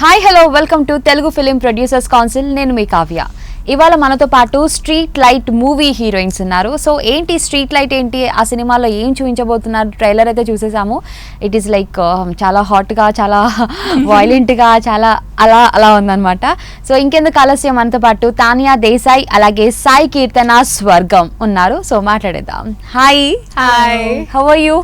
Hi hello welcome to Telugu film producers council. నేను మీ కావ్య. ఇవాళ మనతో పాటు స్ట్రీట్ లైట్ మూవీ హీరోయిన్స్ ఉన్నారు. సో ఏంటి స్ట్రీట్ లైట్, ఏంటి ఆ సినిమాలో ఏం చూపించబోతున్నారు? ట్రైలర్ అయితే చూసేసాము. ఇట్ ఈస్ లైక్ చాలా హాట్గా, చాలా వైలెంట్గా, చాలా అలా అలా ఉందన్నమాట. సో ఇంకెందుకు ఆలస్యం, మనతో పాటు తానియా దేశాయ్ అలాగే సాయి కీర్తన స్వర్గం ఉన్నారు. సో మాట్లాడేద్దాం. Hi. Hi. How are you?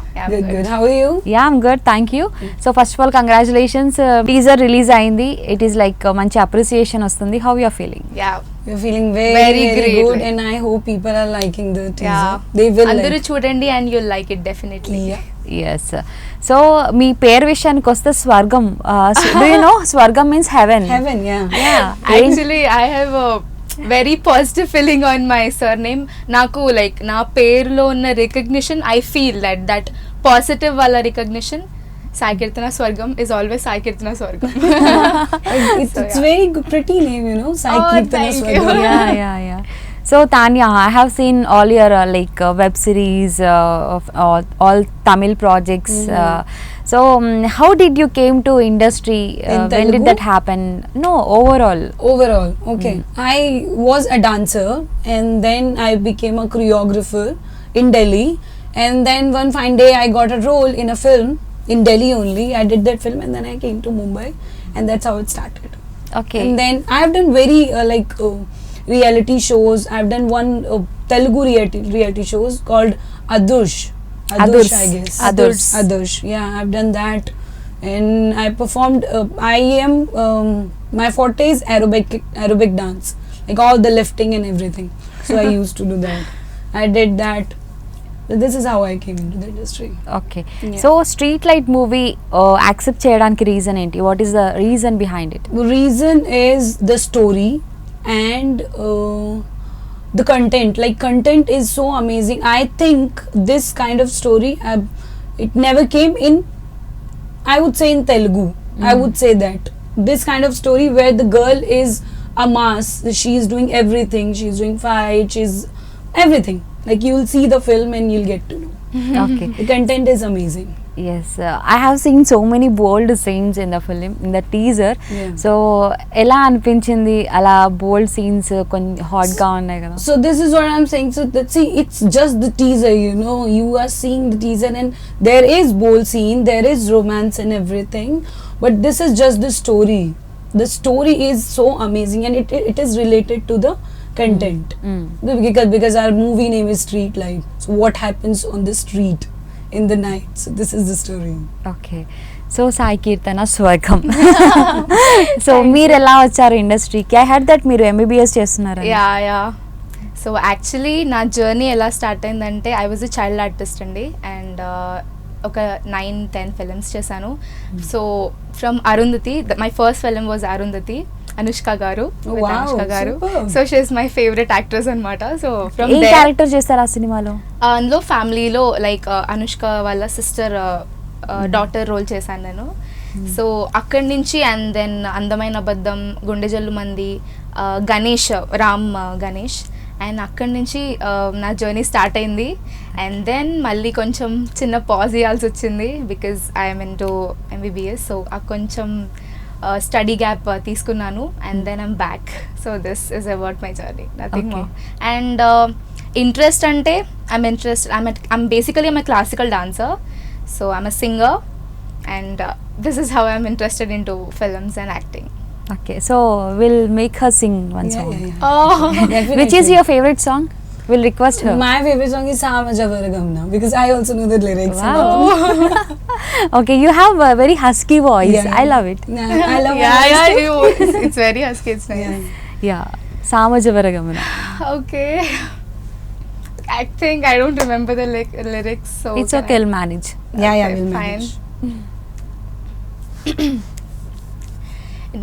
Good. How are you? Yeah I'm good, thank you. So first of all congratulations, teaser release అయింది. ఇట్ ఈస్ లైక్ మంచి అప్రిసియేషన్ వస్తుంది. How you are feeling? Yeah. We're feeling very Very great. good, and I hope people are liking the teaser. Yeah. They will అందరూ like. చూడండి and you'll like it definitely. Yeah. Yes. So మీ పేరు విషయానికి వస్తే Swargam, do you know Swargam means heaven? Heaven, yeah. Actually, I have a very positive feeling on my surname. నాకు like నా పేరులో ఉన్న recognition, I feel that positive వాళ్ళ recognition, Sai Kirtana Swargam is always Sai Kirtana Swargam. It's very good, pretty name, you know. Sai Oh, Kirtana thank you. Swargam. Yeah. So Tanya, I have seen all your web series of all Tamil projects. So how did you came to industry? In When did Telugu? that happen? No, overall. Overall, okay. I was a dancer, and then I became a choreographer in Delhi. And then one fine day, I got a role in a film in Delhi only. I did that film, and then I came to Mumbai, and that's how it started. Okay. And then I have done very reality shows. I've done one Telugu reality shows called Adarsh, I guess. Adarsh. Yeah, I've done that, and I performed. I am my forte is aerobic dance, like all the lifting and everything. So I used to do that. I did that. So this is how I came into the industry. Okay. Yeah. So street light movie accept చేయడానికి reason ఏంటి? What is the reason behind it? The reason is the story and the content. Like, content is so amazing. I think this kind of story, it never came in, I would say, in Telugu. I would say that this kind of story where the girl is a mass, she is doing everything, she's doing fight, she's everything. Like, you'll see the film and you'll get to know. Okay. The content is amazing. Yes, I have seen so many bold scenes in the film, in the teaser. Yeah. So ఎలా అనిపించింది అలా bold scenes కొంచెం hot గా ఉన్నాయి కదా? So this is what I'm saying. So see, it's just the teaser, you know. You are seeing the teaser, and there is bold scene, there is romance and everything. But this is just the story. The story is so amazing, and it is related to the content. Because our movie name is Street Light. So what happens on the street in the night? So this is the story. Okay. So Sai Keerthana Swargam. So మీరు ఎలా వచ్చారు ఇండస్ట్రీకి? I heard that మీరు MBBS చేస్తున్నారు. Yeah. So actually నా journey ఎలా start అయిందంటే, I was a child artist అండి, అండ్ ఒక 9-10 ఫిలిమ్స్ చేశాను. So from Arundhati, my first film was Arundhati, Anushka గారు. Oh, wow, అనుష్క గారు. superb. So she is my favourite actress అనమాట. సో ఫ్రమ్ ఏ క్యారెక్టర్ చేస్తారు ఆ సినిమాలో? అందులో ఫ్యామిలీలో లైక్ అనుష్క వాళ్ళ సిస్టర్ డాటర్ రోల్ చేశాను నేను. సో అక్కడి నుంచి, అండ్ దెన్ అందమైన అబద్ధం, గుండె జల్లు మంది, గణేష్, రామ్ గణేష్, అండ్ అక్కడి నుంచి నా జర్నీ స్టార్ట్ అయింది. అండ్ దెన్ మళ్ళీ కొంచెం చిన్న పాజ్ ఇవ్వాల్సి వచ్చింది because I'm into MBBS. So ఆ కొంచెం స్టడీ గ్యాప్ తీసుకున్నాను, and then I'm back. So this is about my journey, nothing more. And interest అంటే I'm basically a classical dancer, so I'm a singer, and this is how I'm interested into films and acting. Okay, so we'll make her sing one song. Yeah. Oh, Definitely. Which is your favorite song? We'll request her. My favorite song is Samajavaragam now, because I also know the lyrics. Wow. Okay, you have a very husky voice. Yeah. I love it. I love yeah, it's very husky, it's nice. Yeah. Yeah, Samajavaragam. Okay. I think I don't remember the lyrics, so It's can okay, I'll manage. Yeah, Okay, we'll fine. manage.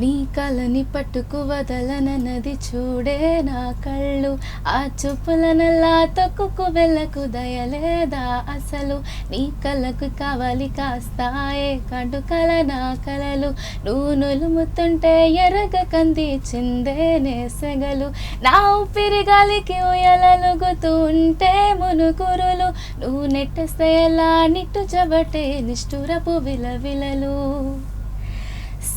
నీ కలని పట్టుకు వదలనన్నది చూడే నా కళ్ళు, ఆ చూపులనల్లా తొక్కుకు వెళ్ళకు దయలేదా అసలు, నీ కళ్ళకు కావాలి కాస్తాయే కడు కల నా కలలు, నువ్వు నులుముతుంటే ఎర్రగ కంది చిందేనే సెగలు, నా ఊపిరి గాలికి ఉయలలుగుతూ ఉంటే మునుగురులు, నువ్వు నెట్టేస్తే ఎలా నిట్టు జబటే నిష్ఠురపు విలవిలలు,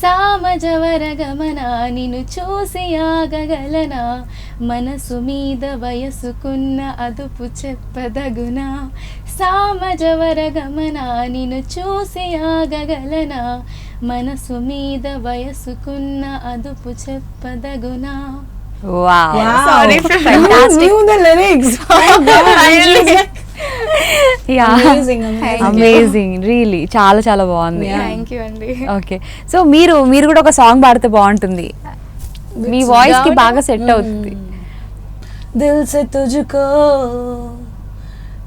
సామజవర గమన నిన్ను చూసి ఆగగలనా మనసు మీద వయసుకున్న అదుపు చెప్పదగునా సామజవర గమన నిన్ను చూసి ఆగగలనా మనసు మీద వయసుకున్న అదుపు చెప్పదగునా. Wow, Sorry, You knew the lyrics. Oh God. Yeah, Amazing, amazing. Amazing, really చాలా చాలా బాగుంది. Yeah. థ్యాంక్ యూ అండి. ఓకే, సో మీరు కూడా ఒక సాంగ్ పాడితే బాగుంటుంది, మీ వాయిస్ కి బాగా సెట్ అవుతుంది. दिल से तुझको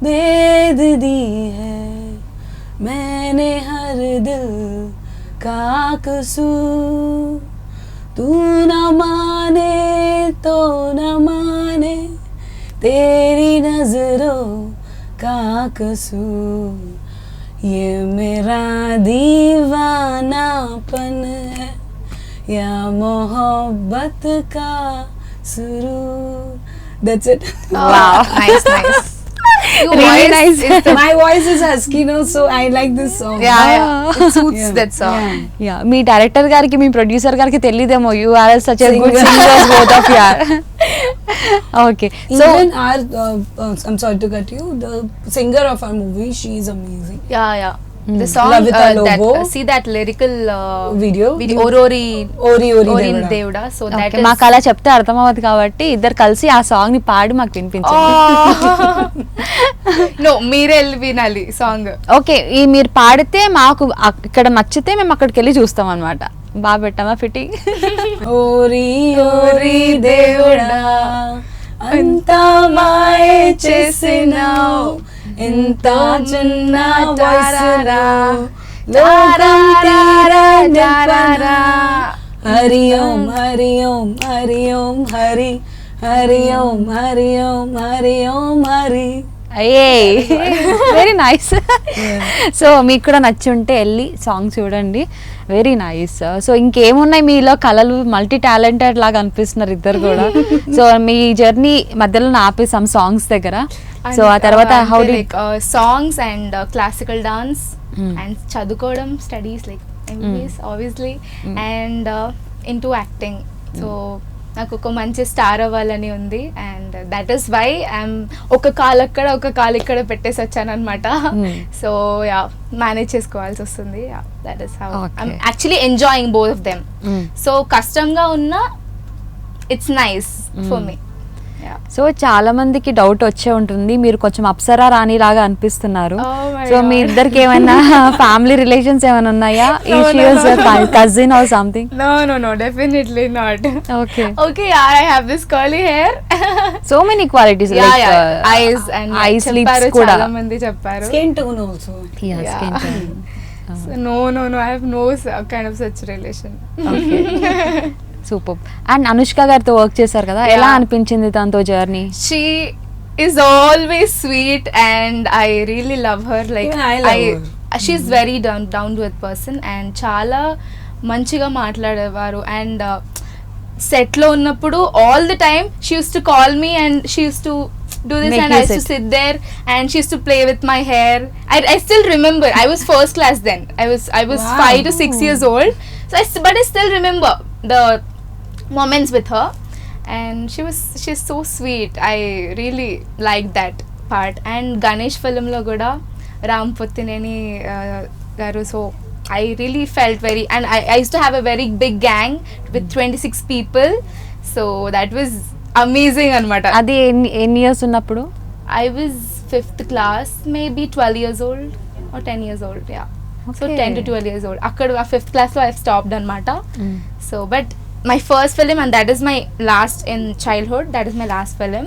भेद दी है मैंने हर दिल का कसूर तू न माने तो न माने तेरी नजरों का कसूर ये मेरा दीवानापन है या मोहब्बत का सुरूर. That's it. Wow. Nice, nice. Your Really voice nice. is the- My voice is husky now, so I like this song. Yeah, it suits Yeah. that song. Yeah. Yeah, మీ డైరెక్టర్ గారికి మీ ప్రొడ్యూసర్ గారికి తెలియదేమో you are such a good Singer. Singers both of you are. Okay, so Even our, I'm sorry to cut you, the singer of our movie, she is amazing. Yeah, yeah. The song, Lavita that, Lobo. see that lyrical Video. Orori Ori Ori Devda. Devda. So that okay, is. మాకు అలా చెప్తే అర్థం అవ్వదు కాబట్టి ఇద్దరు కలిసి ఆ song ని పాడి మాకు వినిపించండి. No, మీరే వినాలి సాంగ్. ఓకే, ఈ మీరు పాడితే మాకు ఇక్కడ నచ్చితే మేము అక్కడికి వెళ్ళి చూస్తాం అనమాట. బాగా పెట్టామా ఫిట్టింగ్? Ori Ori Devda, అంతా మాయే చేసినావు, ఇంత చిన్న వయసులో లోకం తీరా నింపనా. హరి ఓం హరి ఓం హరి ఓం హరి హరి ఓం హరి ఓం హరి ఓం హరి. అయ్యే, వెరీ నైస్. సో మీకు కూడా నచ్చి ఉంటే వెళ్ళి సాంగ్ చూడండి, వెరీ నైస్. సో ఇంకేమున్నాయి మీలో కళలు, మల్టీ టాలెంటెడ్ లాగా అనిపిస్తున్నారు ఇద్దరు కూడా. సో మీ జర్నీ మధ్యలో ఆపి సమ్ సాంగ్స్ దగ్గర, సో ఆ తర్వాత how the songs and classical dance and చదువుకోవడం, studies like MBBS obviously and into acting. So నాకు ఒక మంచి స్టార్ అవ్వాలని ఉంది and that is why I'm ఒక కాలు అక్కడ ఒక కాలు ఇక్కడ పెట్టేసి వచ్చాను అనమాట. సో యా, మేనేజ్ చేసుకోవాల్సి వస్తుంది. That is how I'm actually enjoying both of them. So కష్టంగా ఉన్నా it's nice for me. So చాలా మందికి డౌట్ వచ్చే ఉంటుంది, మీరు కొంచెం అప్సరా రాణి లాగా అనిపిస్తున్నారు. Oh my so me God. ఇద్దరికి ఏమైనా ఫ్యామిలీ రిలేషన్స్ ఏమైనా ఉన్నాయా? Cousin or something? No, definitely not. Okay. Okay, I have this curly hair. So many qualities, Eyes and ice చెప్పారు, లిప్స్ కూడా. చాలా మంది చెప్పారు. Skin tone also. Yeah, Yeah. skin tone. So, no, I have no kind of such relation. Super. And Anushka గారితో work చేశారు కదా, ఎలా Yeah. అనిపించింది తనతో journey? She is always sweet and I really love her. Like Even I love her. She's very down to earth person and చాలా మంచిగా మాట్లాడేవారు. And set లో ఉన్నప్పుడు all the time she used to call me and she used to do this Make and you I used to sit. sit there and she used to play with my hair. I still remember, I was first class then. I was Wow. 5 to 6 years old. So but I still remember the moments with her and she's so sweet. I really liked that part. And Ganesh film lo kuda Ram Pottineni garu, so I really felt very, and I used to have a very big gang with 26 people, so that was amazing anamata. అది ఎన్ని years ఉన్నప్పుడు? I was 5th class, maybe 12 years old or 10 years old, yeah. So Okay. 10 to 12 years old. Akkada 5th class lo I've stopped anamata. So but my first film and that is my last in childhood, that is my last film.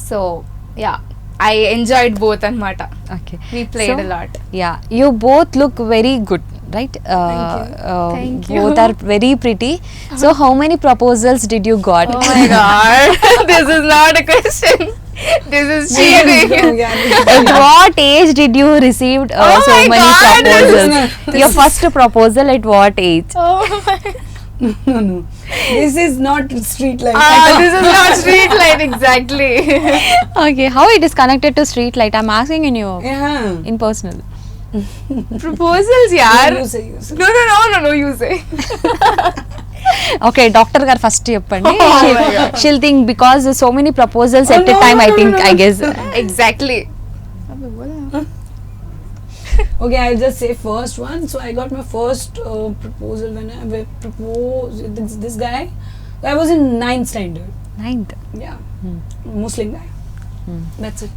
So yeah, I enjoyed both anamata. Okay, We played a lot. Yeah, you both look very good, right? Thank you. Both are very pretty. So how many proposals did you got? Oh my god, this is not a question. This is cheating. At what age did you receive Oh so my many God, proposals? this Your first proposal at what age? Oh my. No. This is not street life. This is not street light exactly. Okay, how it is connected to street light? I'm asking in you Yeah. in personal. Proposals, yaar. You say, you say. No, you say. Okay doctor గారు first చెప్పండి Oh my God. షిల్ think because so many proposals at a no, time I no, think no, I no. Guess Exactly. Okay, I'll just say first one. So I got my first proposal when I proposed this guy. I was in 9th standard. 9th. Yeah, Muslim guy. That's it.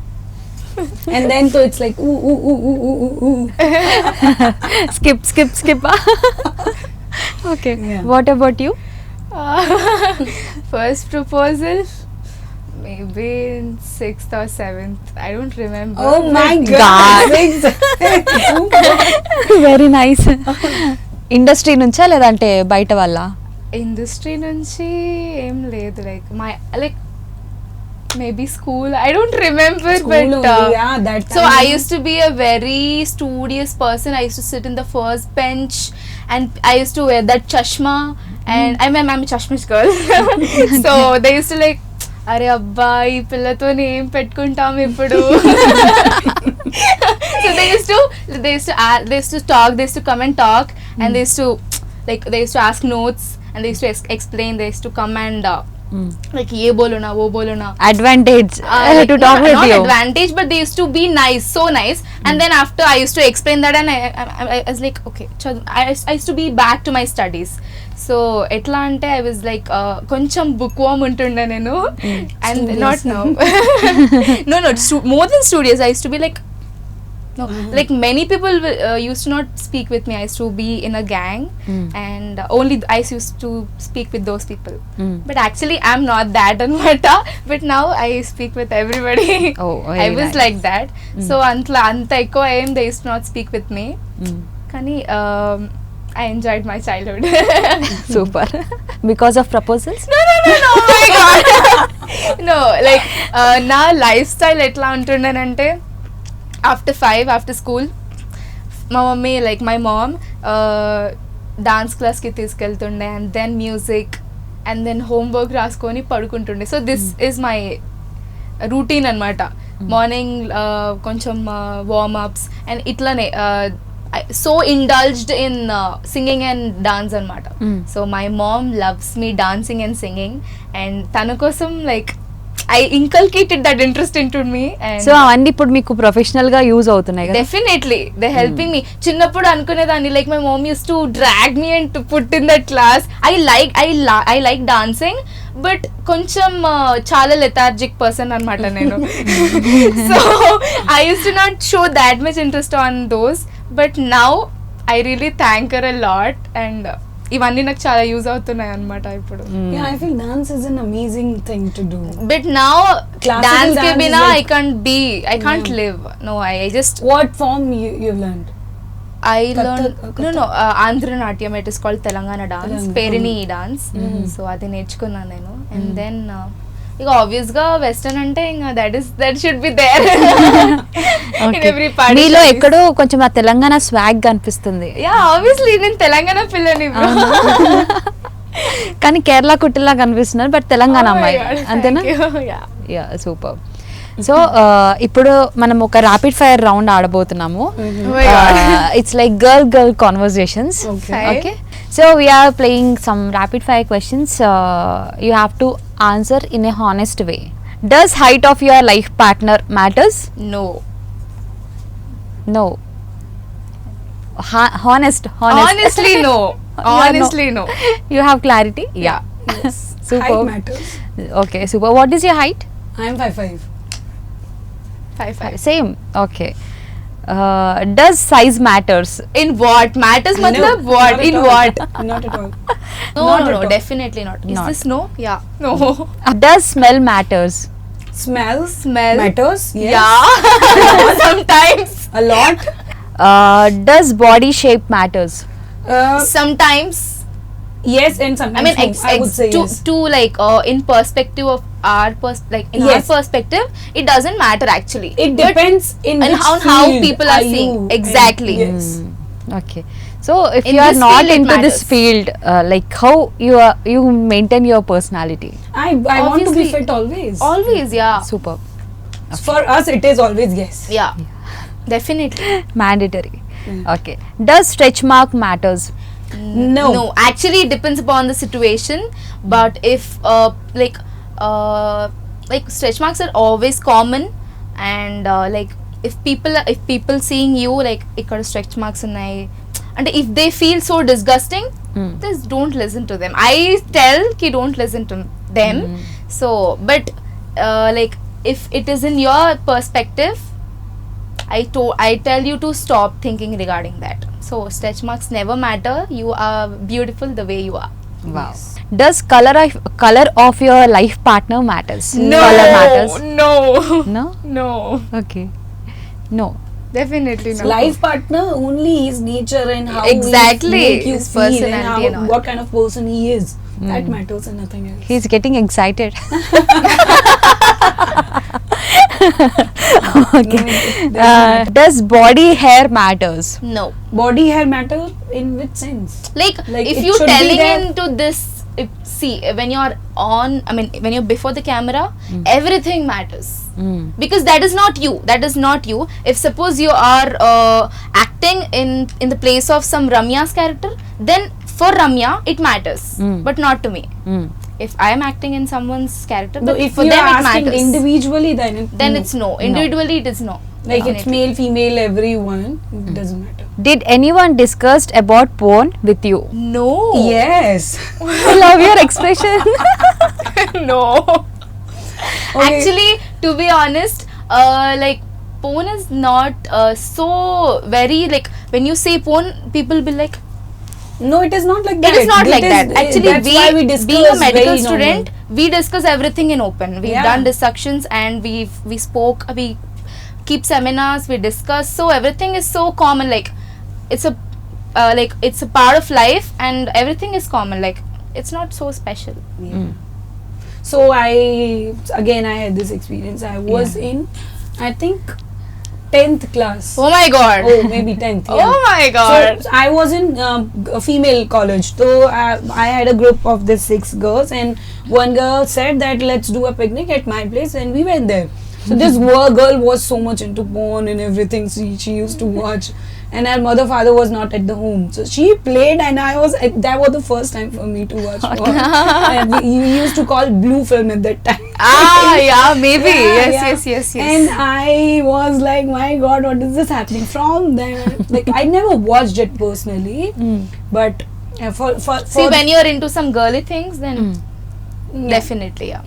And then so it's like ooh. Skip okay Yeah. What about you First proposal, maybe in 6th or 7th. I don't remember. Oh my God. God. Very nice industry నుంచా లేదంటే బయట వల్ల industry నుంచి ఏం లేదు, like maybe school, I don't remember. School but only, yeah, that so time. I used to be a very studious person. I used to sit in the first bench and I used to wear that chashma, and I'm a chashmish girl. So they used to like, అరే అబ్బా ఈ పిల్లతో ఏం పెట్టుకుంటాం ఇప్పుడు. So they used to talk, they used to come and talk, and they used to ask notes, and they used to explain, they used to come and like ye bolona wo bolona, advantage like, to talk with not you advantage, but they used to be nice, so nice. And then after I used to explain that, and I was like, okay, I used to be back to my studies. So etla ante I was like koncham bookworm untunde nenu, and Studious. not now. No, more than studious. I used to be like, no, like many people used to not speak with me. I used to be in a gang, and only I used to speak with those people. But actually I'm not that anmata, but now I speak with everybody. Oh, very I was nice. like that. So anta ekko aim they used to not speak with me, kani I enjoyed my childhood. Super because of proposals No, oh my god. No, like na lifestyle etla untundanante, after 5 after school మా mummy like my mom dance క్లాస్కి తీసుకెళ్తుండే, and then music, and then homework రాసుకొని పడుకుంటుండే. So this is my routine అనమాట. Morning కొంచెం warmups and ఇట్లానే so indulged in singing and dance అనమాట. So my mom loves me dancing and singing, and తన కోసం like I inculcated that interest into me, and so అవన్నీ ఇప్పుడు మీకు professional గా యూజ్ అవుతున్నాయి కదా definitely they're helping me. చిన్నప్పుడు అనుకునేదాన్ని like my mom used to drag me and to put in that class. I like dancing, but కొంచెం చాలా lethargic person అన్నమాట నేను. So I used to not show that much interest on those, but now I really thank her a lot, and ఇవన్నీ నాకు చాలా use అవుతున్నాయి అన్నమాట ఇప్పుడు. Yeah, I feel dance is an amazing thing to do. But now Classical dance ke dance is bina like- I can't live. No, I just What form you've learned? learned Kathak. no Andhra Natyam, it is called Telangana dance, Telangana. Perini dance. So adi నేర్చుకున్నా నేను, and then ఇక obvious గా western అంటే ఇంకా that should be there in every party. మీలో ఎక్కడో కొంచెం ఆ తెలంగాణ స్వాగ్ కనిపిస్తుంది Yeah, obviously నేను తెలంగాణ పిల్లని bro. కానీ కేరళ కుట్టిలా కనిపిస్తున్నారు బట్ తెలంగాణ Oh my అమ్మాయి God, అంతేనా thank you. Yeah. Yeah super so ఇప్పుడు మనం ఒక ర్యాపిడ్ ఫైర్ రౌండ్ ఆడబోతున్నాము Oh my God. It's like girl conversations Okay. Okay so we're playing some rapid fire questions you have to answer in a honest way does height of your life partner matters No. No honest Honestly no. Honestly no. You have clarity yeah Height super matters. Okay super what is your height I am 5'5". 5'5". Same okay does size matters In what matters? Matlab No, what? not at In all. what? Not at all. No, Not at no, all. definitely not. Is Not. this no? Yeah. No. Does smell matters Smells Smell. matters. Yes. Yeah. Sometimes. A lot. Does body shape matters Sometimes. Yes, and sometimes I mean, no. I would say yes. to like in perspective of our in Yes. our perspective, it doesn't matter actually. It But depends in and which how field people are seeing. you in. Exactly. Yes. Okay so if In you are this not field, it into this matters. Field like how you maintain your personality I want to be Obviously. fit always. Always, yeah. Super For us, it is always yes. Yeah. Definitely. Mandatory Okay. Does stretch mark matters? No. Actually it depends upon the situation, but if stretch marks are always common, and like if people seeing you like ikkada stretch marks unnai, and if they feel so disgusting, just don't listen to them. I tell ki don't listen to them. So but like if it is in your perspective, I tell you to stop thinking regarding that. So stretch marks never matter. You are beautiful the way you are. Wow. Does color of your life partner matters? No. Color matters. No. No. No. Okay. No. Definitely not. Life partner only his nature and how Exactly. he make you His feel and personality and all. what kind of person he is. That matters and nothing else. He's getting excited. Okay. Does body hair matters? No. Body hair matter in which sense? Like if it you should be telling there. into this, see when you're on, I mean when you're before the camera, everything matters. Because that is not you. That is not you. If suppose you are acting in the place of some Ramya's character, then for Ramya it matters, but not to me. If I am acting in someone's character, No, but if for you them are it asking matters. individually, then It's no. Individually it is no. like it's Definitely. male, female, everyone. It doesn't matter. Did anyone discussed about porn with you? No. Yes. I love your expression. No. Okay. Actually, to be honest, like porn is not so very like when you say porn, people be like, No, it is not like that. it is not like that. Actually, that's why we discuss being a medical very student, normal. we discuss everything in open. We've Yeah. done discussions and we spoke. We keep seminars. We discuss. So everything is so common. Like it's a part of life, and everything is common. Like it's not so special. So I had this experience. I was in, I think, 10th class. Oh my god. Oh, maybe 10th. Yeah. Oh my god. So I was in a female college. So I had a group of these 6 girls, and one girl said that let's do a picnic at my place, and we went there. So this girl was so much into porn and everything. She used to watch, and her father was not at the home. So she played, and that was the first time for me to watch porn. And you used to call blue film at that time. Yeah, maybe. Yeah. Yes. And I was like, my god, what is this happening? From there, like I never watched it personally, but for See, when you're into some girly things, then yeah. definitely, yeah.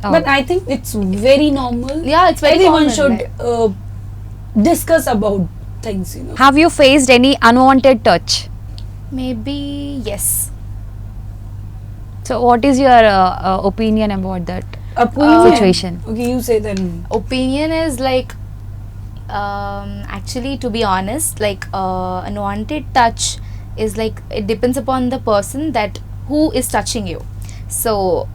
But I think it's very normal. Yeah, it's very Everyone common, should like- discuss about things, you know. Have you faced any unwanted touch? Maybe yes. So what is your opinion about that Opinion. situation? Okay, you say then. Opinion is like, actually, to be honest, like unwanted touch is like it depends upon the person that who is touching you. So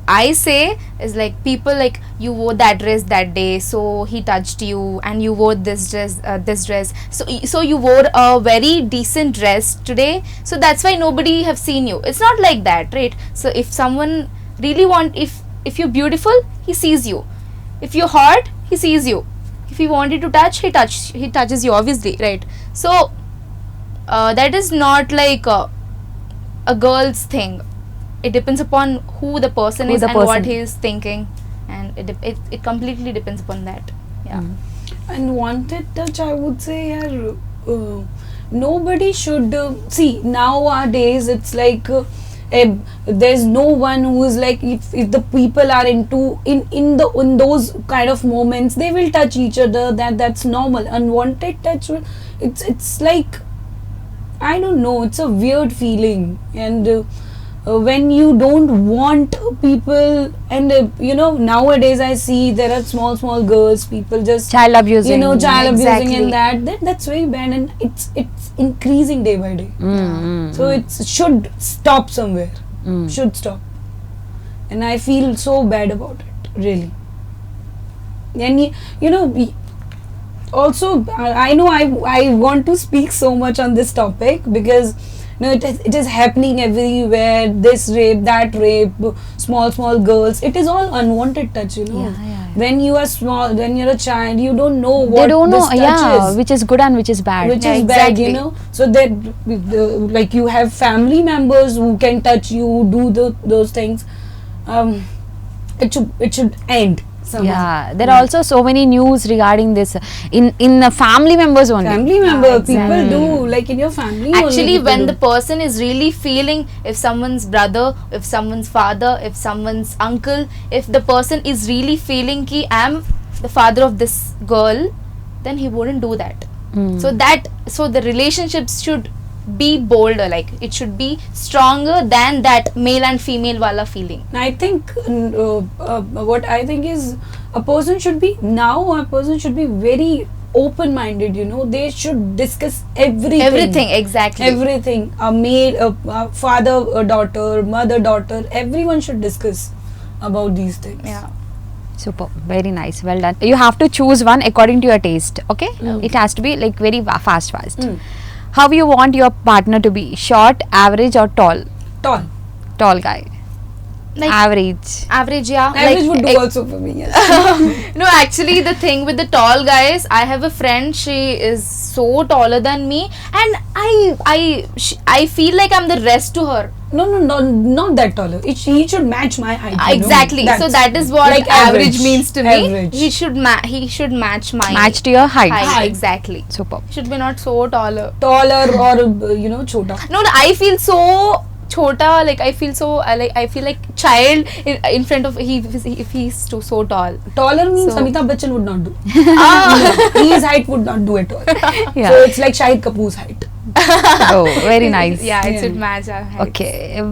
I say is like people like you wore that dress that day, so he touched you, and you wore this dress. So you wore a very decent dress today, so that's why nobody have seen you. It's not like that, right? So if someone really if you're beautiful, he sees you. If you're hot, he sees you. If he wanted to touch, he touches you, obviously, right? So that is not like a girl's thing. It depends upon who the person Who is the and what person. he is thinking, and it completely depends upon that. Yeah. Unwanted touch, I would say, nobody should see nowadays. It's like there's no one who is like if the people are into in those kind of moments, they will touch each other. That's normal. Unwanted touch, it's like, I don't know. It's a weird feeling, and when you don't want people, and nowadays I see there are small girls, people just Child abusing. child abusing, Exactly. and that's very bad, and it's increasing day by day. So it should stop somewhere. Should stop, and I feel so bad about it, really. And also I know I want to speak so much on this topic because No, it is happening everywhere. This rape, that rape, small girls. It is all unwanted touch, you know. Yeah. When you are small, when you're a child, you don't know what They don't know, this touch is. which is good and which is bad. Which Yeah, is bad, exactly. you know. So that like you have family members who can touch you, do those things. It should end somehow. Yeah, there are also so many news regarding this in family members only. Family member, exactly. people do, like in your family. Actually, only when people the person is really feeling, if someone's brother, if someone's father, if someone's uncle, if the person is really feeling ki I'm the father of this girl, then he wouldn't do that. Mm. So the relationships should be bolder, like it should be stronger than that male and female wala feeling. I think what I think is a person should be very open-minded, you know. They should discuss everything. Exactly. Everything. A father, a daughter, mother, daughter. Everyone should discuss about these things. Yeah. Super, very nice, well done. You have to choose one according to your taste, okay? Mm. It has to be like very fast. Mm. How you want your partner to be? Short, average, or tall? Tall. Tall guy. Like Average. average, yeah. Average would do like, also for me. Yes. No, actually, the thing with the tall guys, I have a friend. She is so taller than me, and I feel like I'm the rest to her. No, not that taller. He should match my height. you know. Exactly. So That's that is what like average means to me. Average. He should match my Match to your height. Height. Exactly. Super. Should be not so taller. Taller or chota. No, I feel so chota. Like I feel so I feel like child in front of if he's so tall. Taller means So- Amitabh Bachchan would not do. Ah. His height would not do at all. Yeah. So it's like Shahid Kapoor's height. Oh, very nice. Yeah, it Yeah. should match our height. Okay.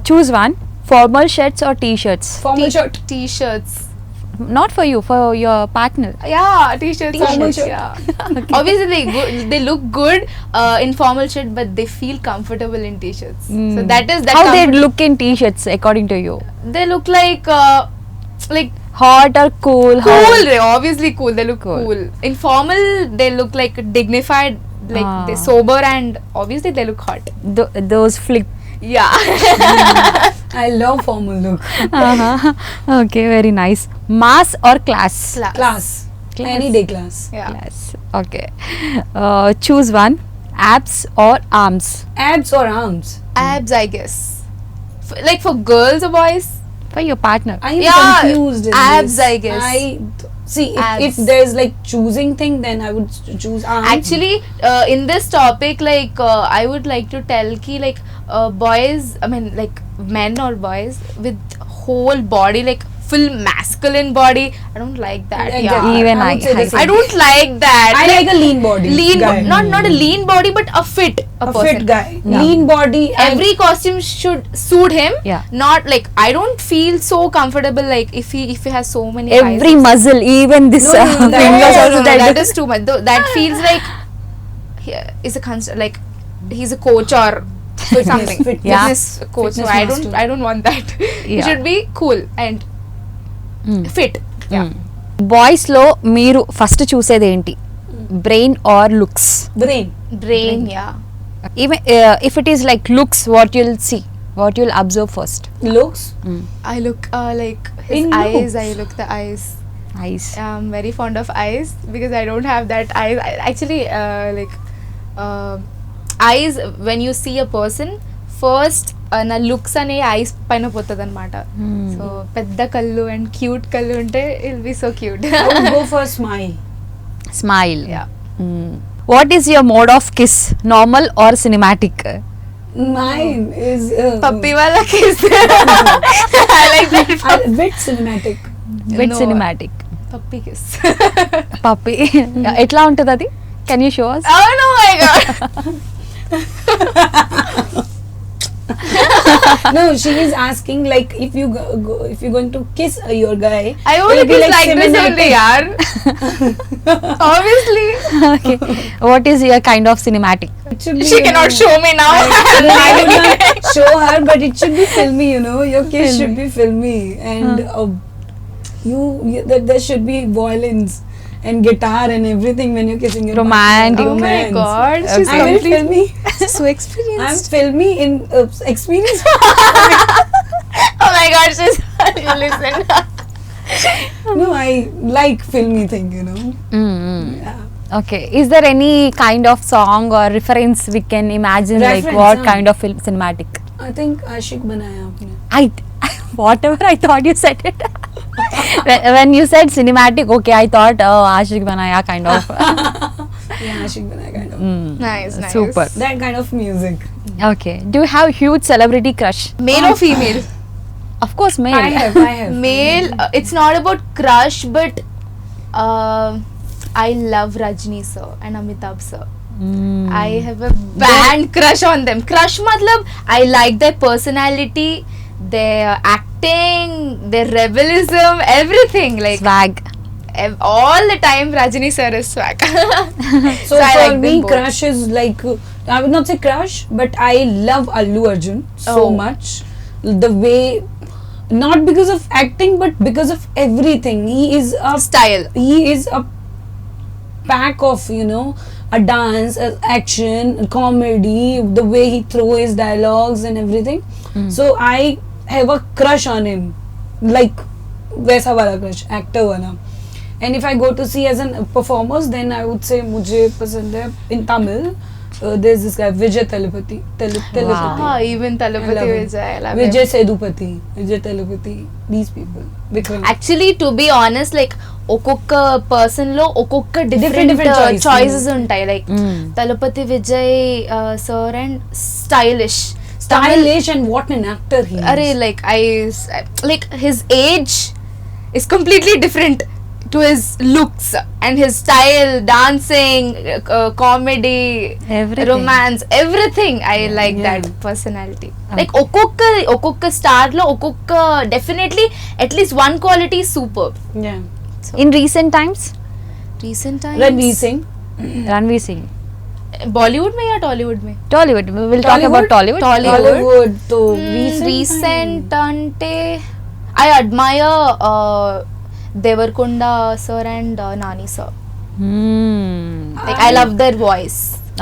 Choose one. Formal shirts or t-shirts? Formal shirt. T-shirts. Not for you, for your partner. Yeah, t-shirts. Formal shirt. Yeah. Obviously, they look good in formal shirt, but they feel comfortable in t-shirts. So that is that. How they look in t-shirts according to you? They look like Hot or cool? cool. Obviously cool. They look Cool. cool. In formal, they look like dignified, like Ah. they're sober, and obviously they look hot. Those flick. Yeah. I love formal look. Uh-huh. Okay, very nice. Mass or class? Class. Class. Any day class. Yeah. Class. Okay. Choose one. Abs or arms? Abs or arms? Abs, I guess. Like for girls or boys? For your partner. I am Yeah, confused in abs, this. I guess. See, if Abs. there's like choosing thing, then I would choose arms. Actually, in this topic, like I would like to tell ki like boys, I mean like men or boys with whole body, like full masculine body, I don't like that. Exactly. Yeah. Even I would say the I same. I don't like that. I like a lean body. lean, guy. not a lean body, but a fit a person. fit guy. Yeah. Lean body. and- Every costume should suit him. Yeah. Not like I don't feel so comfortable like if he has so many Every biceps. muscle, even this No, no, that- fingers No, also no, that. that is too much. That feels like he is like he's a coach or something. Fitness. Yeah. Fitness coach. Fitness So master. I don't want that. He Yeah. should be cool and fit. Yeah. Boys లో మీరు first చూసేది ఏంటి? Brain or looks? brain. Brain, yeah. Even if it is like looks, what you'll see, what you'll observe first? Looks. I look like his In eyes. looks. I look the eyes. Eyes. I'm very fond of eyes because I don't have that eyes. Actually, like eyes. When you see a person, first నా looks అనే ice పైన పోతుంది అనమాట. So పెద్ద కళ్ళు and cute కళ్ళు ఉంటే I'll be so cute. I would go for smile. Smile. Yeah. What is your mode of kiss? Normal or cinematic? Mine is పప్పి వాళ్ళ kiss. I like that. bit cinematic. Bit No. cinematic. పప్పి kiss. పప్పి. ఎట్లా ఉంటుంది అది? Can you show us? Oh no my god. No, she is asking like if if you're going to kiss your guy. I want to it'll be kiss like this cinematic. only, yaar. Obviously. Okay. What is your kind of cinematic? It should be, She you cannot know, show me now. I will not show her, but it should be filmy. You know, your kiss should be filmy, and there should be violence, and guitar and everything when you're kissing your Romantic. partner. Oh my Romance. god, she's I will film me. so I'm experienced. filmy in experience. Oh my god, she's you listen. No, I like filmy thing, you know. Yeah. Okay. Is there any kind of song or reference we can imagine, like Reference, what huh? kind of film cinematic? I think Ashik banaya aapne. I whatever I thought you said it. When you said cinematic, okay, I thought Ashik Banaya kind of. Yeah, Ashik banaya kind of. Nice, nice. Super. That kind of music. Okay. Do you have huge celebrity crush? Male or female? Of course, male. I have. Male. It's not about crush, but I love Rajni sir and Amitabh sir. I have a band crush on them. Crush matlab I like their personality, their acting, their rebelism, everything. Like Swag. all the time Rajni sir is swag. So I for like them me, both. crush is like I would not say crush, but I love Allu Arjun so Oh. much. The way, not because of acting, but because of everything. He is a Style. He is a pack of, you know, a dance, a action, a comedy, the way he throw his dialogues and everything. So I have a crush on him, like वैसा वाला crush, actor वाला. And if I go to see as a performers, then I would say मुझे पसंद है in Tamil. There's this guy Vijay Talupati. Ah, even I Talupati love him. Vijay. I love him. Vijay Sedupati, Vijay Talupati. These people. Vikram. Actually, to be honest, like ఒక్కొక్క person లో ఒక్కొక్క Different different choice. Choices ఉంటాయి like Thalapathy Vijay sir and stylish Stylish, and what an actor he is. అరే like like his age is completely different to his looks and his style, dancing, comedy, Everything. romance, everything. I like Yeah. that personality. Like ఒక్కొక్క star లో ఒక్కొక్క definitely at least one quality is superb. Yeah. In recent times, Recent times. Ranveer Singh. Ranveer Singh. Bollywood में या टॉलीवुड में? Tollywood. We will talk about Tollywood. Tollywood. तो recent అంటే I admire Deverakonda sir and Nani sir. Like I love their voice.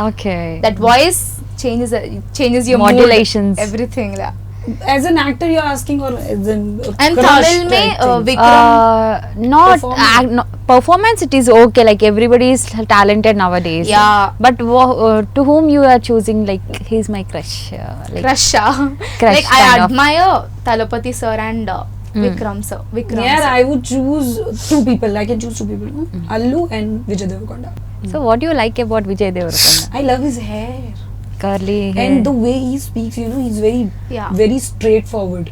Okay. That voice changes your Modulations. mood, everything. Yeah. As an actor, you're asking, or as an And crush Tamil में type thing? Vikram. Not Performance. no, performance. It is okay. Like everybody is talented nowadays. Yeah. But to whom you are choosing? Like he's my crush. Like, Crush. Crush Like I kind of. admire Talapati sir and Vikram sir. Vikram Yeah, sir. I would choose two people. I can choose two people. No? Allu and Vijay Deverakonda. So what do you like about Vijay Deverakonda? I love his hair Curly hair. and the way he speaks. You know, he's Yeah. very straightforward.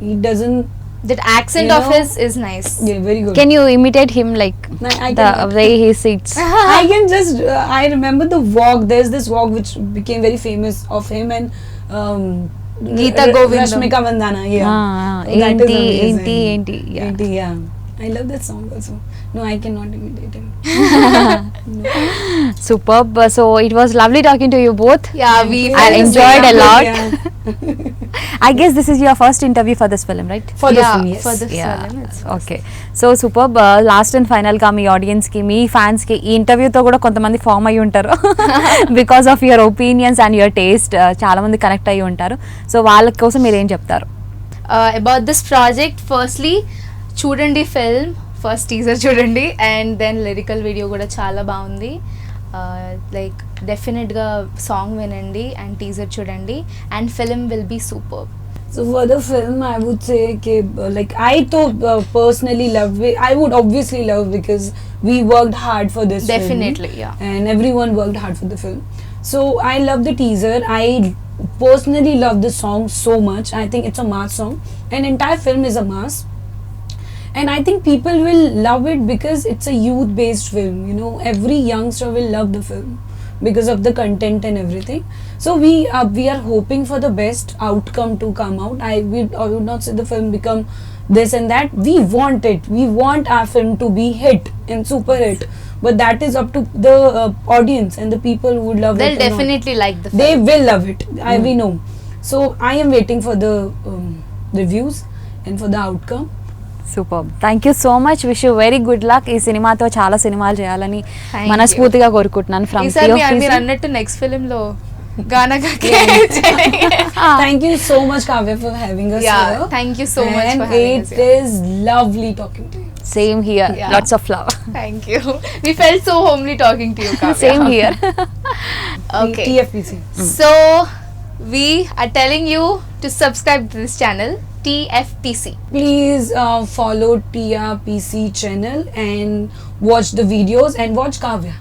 He doesn't. That accent You of know- his is nice. Yeah, very good. Can you imitate him like No, I the cannot. way he sits? I can just. I remember the walk. There's this walk which became very famous of him and. Geeta Govindam. Rashmika Mandana. Yeah. Ah, That is amazing. Enti, yeah. Enti, yeah. I love that song also. No, I cannot imitate him. Superb. So it was lovely talking to you both. Yeah, we I enjoyed a lot. Yeah. I guess this is your first interview for this film, right? For the Yeah, film, yes. for the Yeah. film. It's okay so super last and final గా మీ audience కి మీ fans కి ఈ ఇంటర్వ్యూతో కూడా కొంతమంది form అయ్యి ఉంటారు because of your opinions and your taste చాలా మంది కనెక్ట్ అయ్యి ఉంటారు సో వాళ్ళ కోసం మీరు ఏం చెప్తారు about this project, firstly చూడండి ఫిల్మ్ ఫస్ట్ టీజర్ చూడండి అండ్ దెన్ లిరికల్ వీడియో కూడా చాలా బాగుంది లైక్ డెఫినెట్గా సాంగ్ వినండి అండ్ టీజర్ చూడండి and film will be super. So for the film, I would say like I personally loved it. I would obviously love because we worked hard for this Definitely, film. yeah. And everyone worked hard for the film. So I love the teaser. I personally love the song so much. I think it's a mass song. And entire film is a mass. And I think people will love it because it's a youth-based film. You know, every youngster will love the film because of the content and everything. So we are hoping for the best outcome to come out. I would not say the film become this and that. We want it. We want our film to be hit and super hit. But that is up to the audience and the people who would love They'll it or not. definitely like the film. They will love it. We know. So I am waiting for the reviews and for the outcome. Super, thank you so much, wish you very good luck. ఈ సినిమాతో చాలా సినిమాలు చేయాలని Thank మనస్ఫూర్తిగా కోరుకుంటున్నాను. From ఈసారి మీరు అన్నట్టు నెక్స్ట్ ఫిలిం లో గానా Thank you so much, Kavya, for having us Yeah, here. thank you so much And for having us it here. is lovely talking to you. Same here, Yeah. Lots of love. Thank you. We felt so homely talking to you, Kavya. Same here. Okay. TFPC. So we are telling you to subscribe to this channel, TFPC. Please follow TRPC channel and watch the videos and watch Kavya.